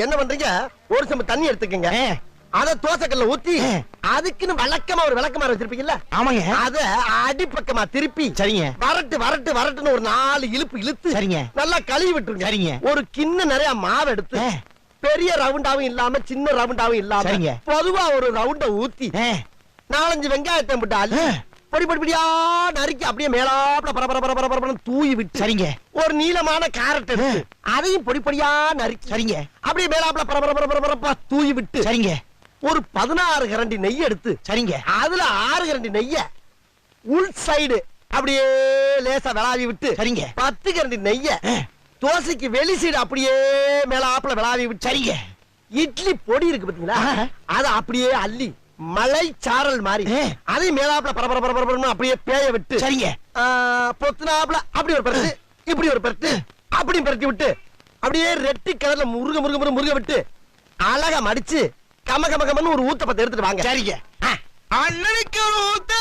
என்ன பண்றீங்க? ஒரு சம்பு தண்ணி எடுத்துக்கங்க. அத தோசைக்கல்ல ஊத்தி அதுக்குன்னு வழக்கமா ஒரு விளக்கமாறு வச்சிருப்பீங்கல்ல? ஆமாங்க. அத அடிப்பக்கமா திருப்பி சரிங்க. வரட்டு வரட்டு வரட்டுன்னு ஒரு 4 இழுப்பு இழுத்து சரிங்க. நல்லா கழுவி விட்டுருங்க. சரிங்க. ஒரு கிண்ண நிறைய மாவு எடுத்து பெரிய ரவுண்டாவும் இல்லாம சின்ன ரவுண்டாவும் இல்லாம சரிங்க. பொதுவா ஒரு ரவுண்ட ஊத்தி 4-5 வெங்காயத்தை போட்டு அள்ளி பொடி பொடி பொடியா நறுக்கி அப்படியே மேலாப்ல பரபரன்னு தூவி விட்டு சரிங்க. ஒரு நீளமான கேரட் எடுத்து அதையும் பொடி பொடியா நறுக்கி சரிங்க. அப்படியே மேலாப்ல பரபரப்பா தூவி விட்டு சரிங்க. ஒரு 16 கரண்டி நெய் எடுத்து சரிங்க. அதுல 6 கரண்டி நெய்ய உள் சைடு அப்படியே லேசா விளாவி விட்டு சரிங்க. 10 கரண்டி நெய்ய தோசைக்கு வெளி சைடு அப்படியே மேலாப்ல விளாவி விட்டு சரிங்க. இட்லி பொடி இருக்கு பாத்தீங்களா? அத அப்படியே அள்ளி மலை சாரல் மாதிரி அதை மேலாப்ல பரபரன்னு அப்படியே பேய விட்டு சரிங்க. பொத்துனாப்ல அப்படி ஒரு பரட்டு இப்படி ஒரு பரட்டு அப்படி பரட்டி விட்டு அப்படியே ரெட்டி கலர்ல முருக விட்டு அழகா மடிச்சு கமன்னு ஒரு ஊத்தப்பத்தை எடுத்துட்டு வாங்க. சரிங்க. அண்ணனுக்கு ஒரு ஊத்த